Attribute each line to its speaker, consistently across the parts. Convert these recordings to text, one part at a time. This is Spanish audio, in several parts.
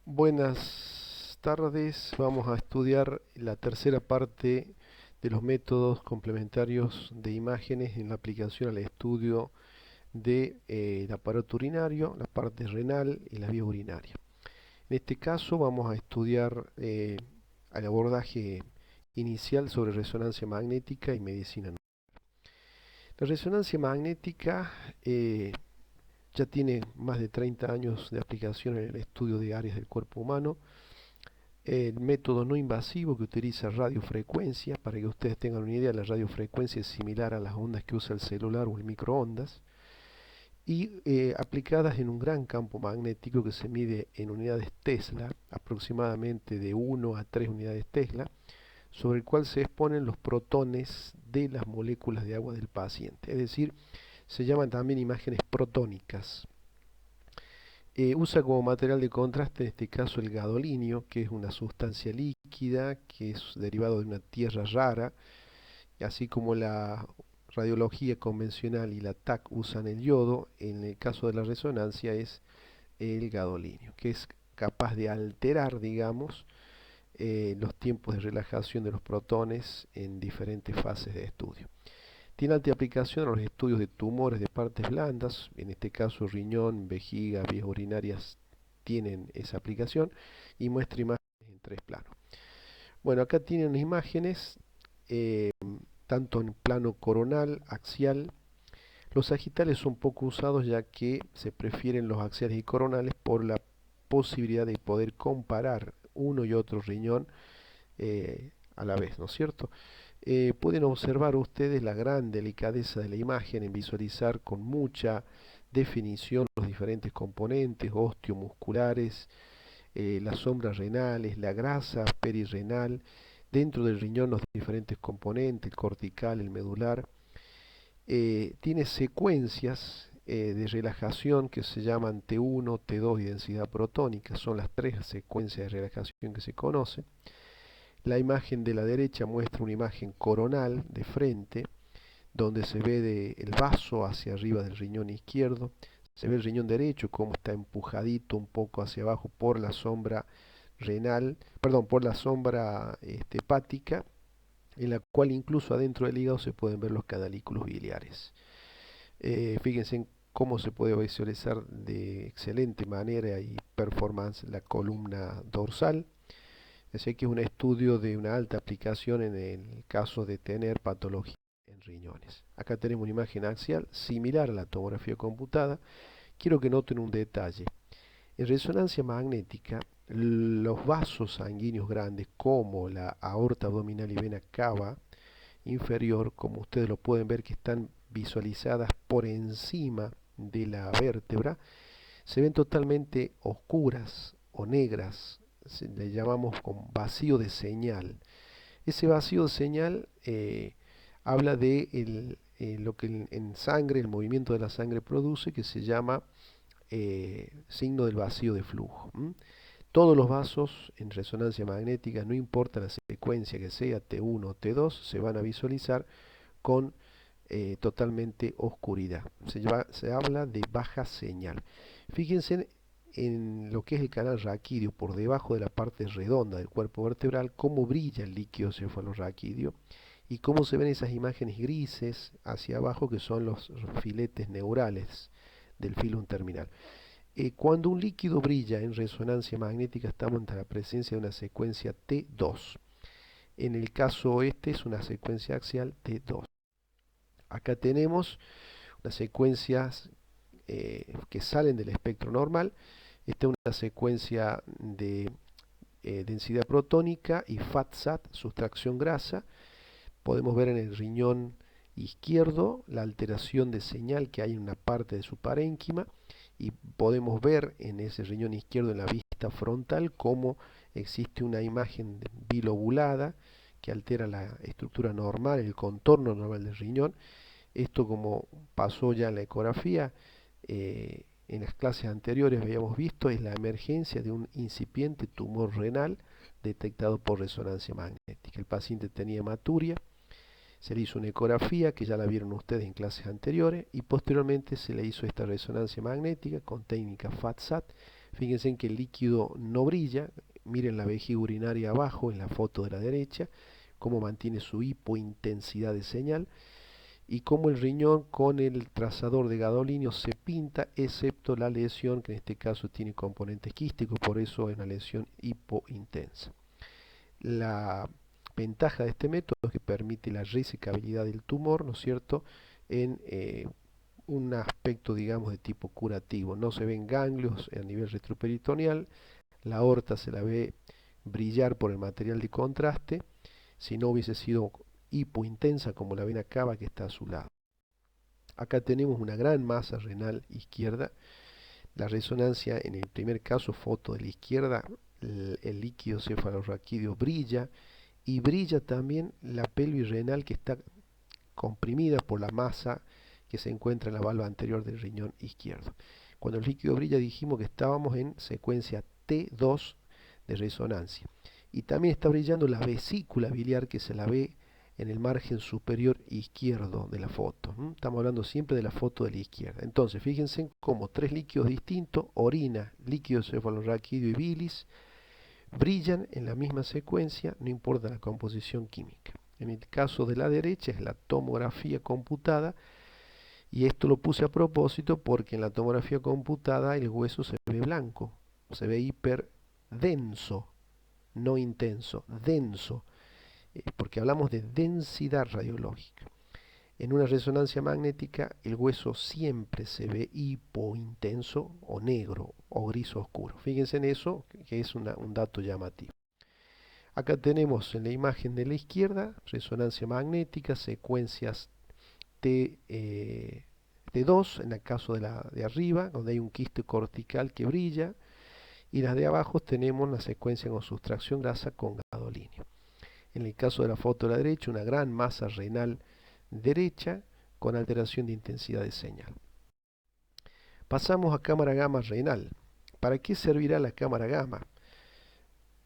Speaker 1: Buenas tardes, vamos a estudiar la tercera parte de los métodos complementarios de imágenes en la aplicación al estudio del aparato urinario, la parte renal y la vía urinaria. En este caso vamos a estudiar el abordaje inicial sobre resonancia magnética y medicina. La resonancia magnética ya tiene más de 30 años de aplicación en el estudio de áreas del cuerpo humano. El método no invasivo que utiliza radiofrecuencia, para que ustedes tengan una idea, la radiofrecuencia es similar a las ondas que usa el celular o el microondas, y aplicadas en un gran campo magnético que se mide en unidades Tesla, aproximadamente de 1 a 3 unidades Tesla, sobre el cual se exponen los protones de las moléculas de agua del paciente, es decir, se llaman también imágenes protónicas. Usa como material de contraste, en este caso, el gadolinio, que es una sustancia líquida, que es derivado de una tierra rara, así como la radiología convencional y la TAC usan el yodo. En el caso de la resonancia es el gadolinio, que es capaz de alterar, digamos, los tiempos de relajación de los protones en diferentes fases de estudio. Tiene alta aplicación a los estudios de tumores de partes blandas, en este caso riñón, vejiga, vías urinarias tienen esa aplicación, y muestra imágenes en tres planos. Bueno, acá tienen imágenes eh, tanto en plano coronal, axial. Los sagitales son poco usados ya que se prefieren los axiales y coronales por la posibilidad de poder comparar uno y otro riñón a la vez, ¿no es cierto? Pueden observar ustedes la gran delicadeza de la imagen en visualizar con mucha definición los diferentes componentes osteomusculares, las sombras renales, la grasa perirrenal, dentro del riñón los diferentes componentes, el cortical, el medular. Tiene secuencias de relajación que se llaman T1, T2 y densidad protónica, son las tres secuencias de relajación que se conocen. La imagen de la derecha muestra una imagen coronal de frente, donde se ve el vaso hacia arriba del riñón izquierdo. Se ve el riñón derecho como está empujadito un poco hacia abajo por la sombra renal, perdón, por la sombra hepática, en la cual incluso adentro del hígado se pueden ver los canalículos biliares. Fíjense en cómo se puede visualizar de excelente manera y performance la columna dorsal. Sé que es un estudio de una alta aplicación en el caso de tener patología en riñones. Acá tenemos una imagen axial similar a la tomografía computada. Quiero que noten un detalle. En resonancia magnética, los vasos sanguíneos grandes, como la aorta abdominal y vena cava inferior, como ustedes lo pueden ver que están visualizadas por encima de la vértebra, se ven totalmente oscuras o negras, le llamamos con vacío de señal. Ese vacío de señal habla de lo que en sangre, el movimiento de la sangre produce, que se llama signo del vacío de flujo. Todos los vasos en resonancia magnética, no importa la secuencia que sea, T1 o T2, se van a visualizar con totalmente oscuridad. Se habla de baja señal. Fíjense en lo que es el canal raquídeo, por debajo de la parte redonda del cuerpo vertebral, cómo brilla el líquido cefalorraquídeo y cómo se ven esas imágenes grises hacia abajo que son los filetes neurales del filum terminal. Cuando un líquido brilla en resonancia magnética estamos ante la presencia de una secuencia T2. En el caso este es una secuencia axial T2. Acá tenemos las secuencias que salen del espectro normal. Esta es una secuencia de densidad protónica y FAT-SAT, sustracción grasa. Podemos ver en el riñón izquierdo la alteración de señal que hay en una parte de su parénquima, y podemos ver en ese riñón izquierdo, en la vista frontal, cómo existe una imagen bilobulada que altera la estructura normal, el contorno normal del riñón. Esto, como pasó ya en la ecografía, en las clases anteriores habíamos visto, es la emergencia de un incipiente tumor renal detectado por resonancia magnética. El paciente tenía hematuria, se le hizo una ecografía, que ya la vieron ustedes en clases anteriores, y posteriormente se le hizo esta resonancia magnética con técnica FAT-SAT. Fíjense en que el líquido no brilla. Miren la vejiga urinaria abajo en la foto de la derecha, cómo mantiene su hipointensidad de señal y cómo el riñón con el trazador de gadolinio se pinta, excepto la lesión, que en este caso tiene componente quístico, por eso es una lesión hipointensa. La ventaja de este método es que permite la resecabilidad del tumor, ¿no es cierto?, en un aspecto, digamos, de tipo curativo. No se ven ganglios a nivel retroperitoneal, la aorta se la ve brillar por el material de contraste, si no hubiese sido hipointensa como la vena cava que está a su lado. Acá tenemos una gran masa renal izquierda. La resonancia en el primer caso, foto de la izquierda, el líquido cefalorraquídeo brilla y brilla también la pelvis renal que está comprimida por la masa que se encuentra en la valva anterior del riñón izquierdo. Cuando el líquido brilla dijimos que estábamos en secuencia T2 de resonancia. Y también está brillando la vesícula biliar que se la ve en el margen superior izquierdo de la foto. Estamos hablando siempre de la foto de la izquierda. Entonces, fíjense cómo tres líquidos distintos, orina, líquido cefalorraquídeo y bilis, brillan en la misma secuencia, no importa la composición química. En el caso de la derecha es la tomografía computada, y esto lo puse a propósito porque en la tomografía computada el hueso se ve blanco, se ve hiperdenso, no intenso, denso, porque hablamos de densidad radiológica. En una resonancia magnética el hueso siempre se ve hipointenso o negro o gris oscuro. Fíjense en eso, que es un dato llamativo. Acá tenemos en la imagen de la izquierda resonancia magnética, secuencias T2 en el caso de la de arriba, donde hay un quiste cortical que brilla, y las de abajo tenemos la secuencia con sustracción grasa con gadolinio. En el caso de la foto de la derecha, una gran masa renal derecha con alteración de intensidad de señal. Pasamos a cámara gamma renal. ¿Para qué servirá la cámara gamma?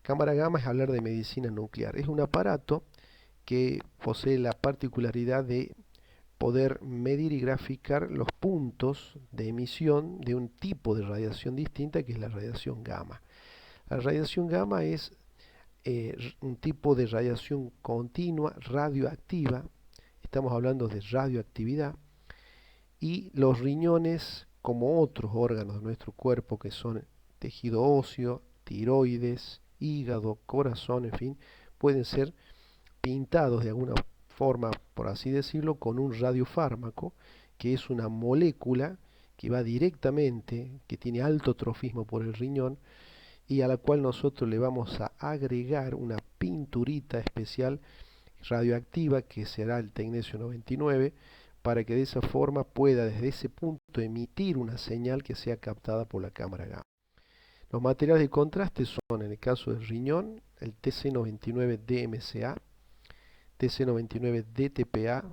Speaker 1: Cámara gamma es hablar de medicina nuclear. Es un aparato que posee la particularidad de poder medir y graficar los puntos de emisión de un tipo de radiación distinta, que es la radiación gamma. La radiación gamma es un tipo de radiación continua radioactiva. Estamos hablando de radioactividad, y los riñones, como otros órganos de nuestro cuerpo que son tejido óseo, tiroides, hígado, corazón, en fin, pueden ser pintados de alguna forma, por así decirlo, con un radiofármaco, que es una molécula que va directamente, que tiene alto trofismo por el riñón, y a la cual nosotros le vamos a agregar una pinturita especial radioactiva, que será el tecnesio 99, para que de esa forma pueda desde ese punto emitir una señal que sea captada por la cámara gamma. Los materiales de contraste son, en el caso del riñón, el TC99DMCA, TC99DTPA,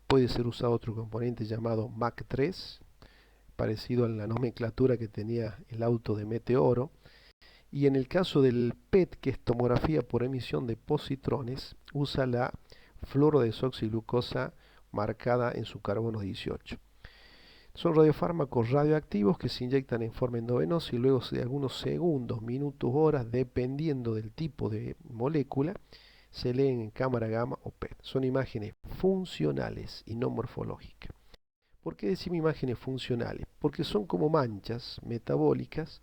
Speaker 1: puede ser usado otro componente llamado MAC3, parecido a la nomenclatura que tenía el auto de Meteoro. Y en el caso del PET, que es tomografía por emisión de positrones, usa la fluorodesoxiglucosa marcada en su carbono 18. Son radiofármacos radioactivos que se inyectan en forma endovenosa y luego de algunos segundos, minutos, horas, dependiendo del tipo de molécula, se leen en cámara gamma o PET. Son imágenes funcionales y no morfológicas. ¿Por qué decimos imágenes funcionales? Porque son como manchas metabólicas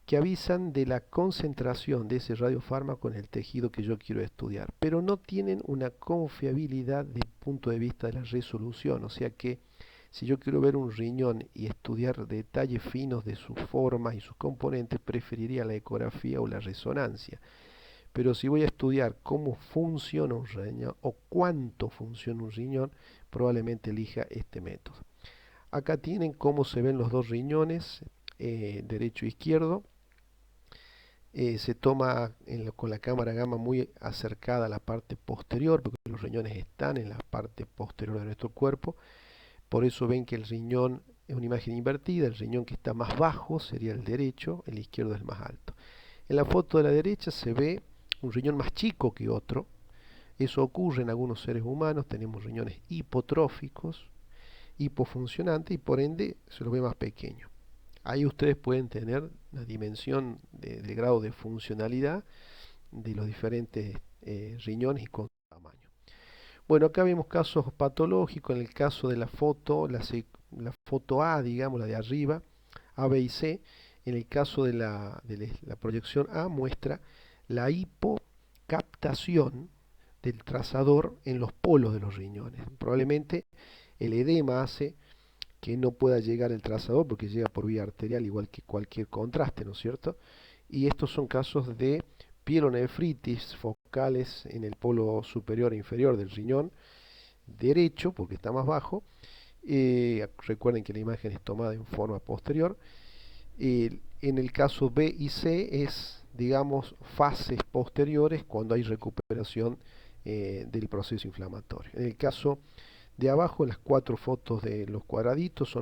Speaker 1: que avisan de la concentración de ese radiofármaco en el tejido que yo quiero estudiar, pero no tienen una confiabilidad desde el punto de vista de la resolución. O sea que si yo quiero ver un riñón y estudiar detalles finos de sus formas y sus componentes, preferiría la ecografía o la resonancia. Pero si voy a estudiar cómo funciona un riñón o cuánto funciona un riñón, probablemente elija este método. Acá tienen cómo se ven los dos riñones, derecho e izquierdo. Se toma con la cámara gamma muy acercada a la parte posterior, porque los riñones están en la parte posterior de nuestro cuerpo. Por eso ven que el riñón es una imagen invertida. El riñón que está más bajo sería el derecho, el izquierdo es el más alto. En la foto de la derecha se ve un riñón más chico que otro. Eso ocurre en algunos seres humanos. Tenemos riñones hipotróficos, hipofuncionantes, y por ende se los ve más pequeño. Ahí ustedes pueden tener la dimensión del grado de funcionalidad de los diferentes riñones y con su tamaño. Bueno, acá vemos casos patológicos. En el caso de la foto, la foto A, digamos, la de arriba, A, B y C. En el caso de la proyección A, muestra la hipocaptación del trazador en los polos de los riñones. Probablemente el edema hace que no pueda llegar el trazador porque llega por vía arterial igual que cualquier contraste, ¿no es cierto? Y estos son casos de pielonefritis focales en el polo superior e inferior del riñón derecho, porque está más bajo. Recuerden que la imagen es tomada en forma posterior. En el caso B y C es, digamos, fases posteriores cuando hay recuperación del proceso inflamatorio. En el caso de abajo, las 4 fotos de los cuadraditos,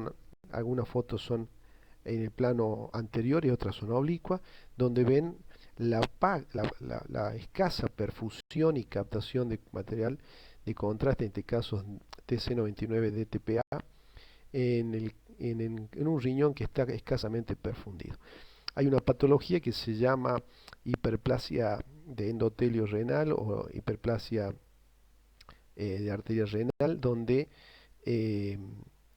Speaker 1: algunas fotos son en el plano anterior y otras son oblicuas, donde ven la escasa perfusión y captación de material de contraste, en este caso TC99-DTPA, en un riñón que está escasamente perfundido. Hay una patología que se llama hiperplasia de endotelio renal o hiperplasia de arteria renal, donde eh,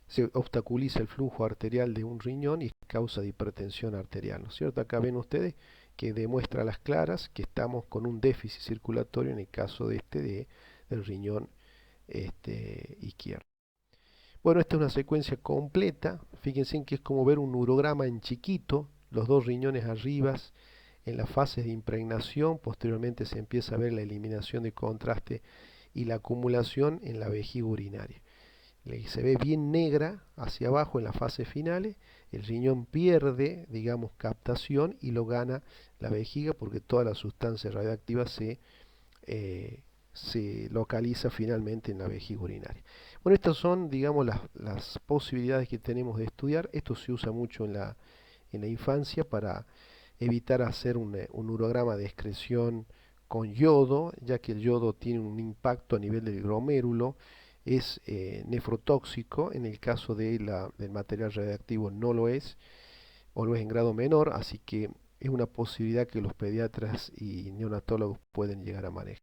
Speaker 1: se obstaculiza el flujo arterial de un riñón y causa de hipertensión arterial, ¿no es cierto? Acá ven ustedes que demuestra a las claras que estamos con un déficit circulatorio en el caso del riñón izquierdo. Bueno, esta es una secuencia completa. Fíjense en que es como ver un urograma en chiquito, los dos riñones arriba en las fases de impregnación. Posteriormente se empieza a ver la eliminación de contraste y la acumulación en la vejiga urinaria. Se ve bien negra hacia abajo en las fases finales. El riñón pierde, digamos, captación y lo gana la vejiga porque toda la sustancia radioactiva se localiza finalmente en la vejiga urinaria. Bueno, estas son, digamos, las posibilidades que tenemos de estudiar. Esto se usa mucho en la infancia para evitar hacer un urograma de excreción con yodo, ya que el yodo tiene un impacto a nivel del glomérulo, es nefrotóxico. En el caso del material radiactivo no lo es, o lo es en grado menor, así que es una posibilidad que los pediatras y neonatólogos pueden llegar a manejar.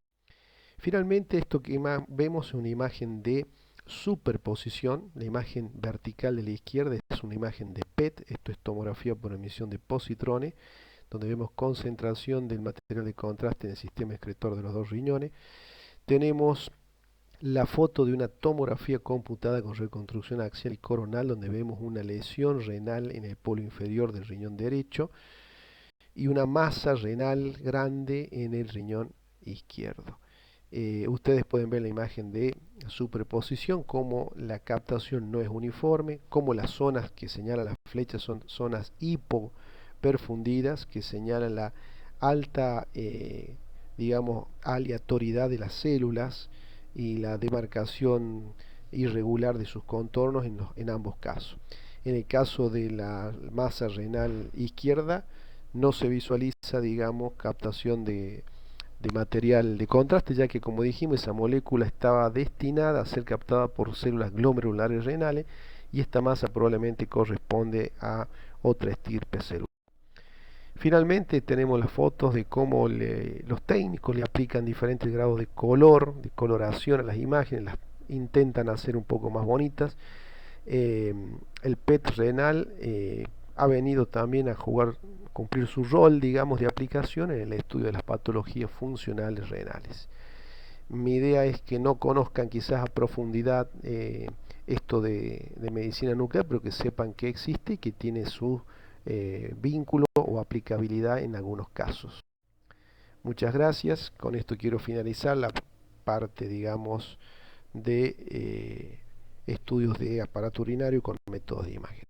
Speaker 1: Finalmente, esto que vemos es una imagen de superposición. La imagen vertical de la izquierda es una imagen de PET, esto es tomografía por emisión de positrones, donde vemos concentración del material de contraste en el sistema excretor de los dos riñones. Tenemos la foto de una tomografía computada con reconstrucción axial y coronal, donde vemos una lesión renal en el polo inferior del riñón derecho y una masa renal grande en el riñón izquierdo. Ustedes pueden ver la imagen de superposición, como la captación no es uniforme, como las zonas que señalan las flechas son zonas hipoperfundidas, que señalan la alta, digamos, aleatoriedad de las células y la demarcación irregular de sus contornos en ambos casos. En el caso de la masa renal izquierda, no se visualiza, digamos, captación de material de contraste, ya que, como dijimos, esa molécula estaba destinada a ser captada por células glomerulares renales y esta masa probablemente corresponde a otra estirpe celular. Finalmente tenemos las fotos de cómo los técnicos le aplican diferentes grados de color, de coloración a las imágenes, las intentan hacer un poco más bonitas. El PET renal ha venido también a cumplir su rol, digamos, de aplicación en el estudio de las patologías funcionales renales. Mi idea es que no conozcan quizás a profundidad esto de medicina nuclear, pero que sepan que existe y que tiene su vínculo o aplicabilidad en algunos casos. Muchas gracias. Con esto quiero finalizar la parte, digamos, de estudios de aparato urinario con métodos de imagen.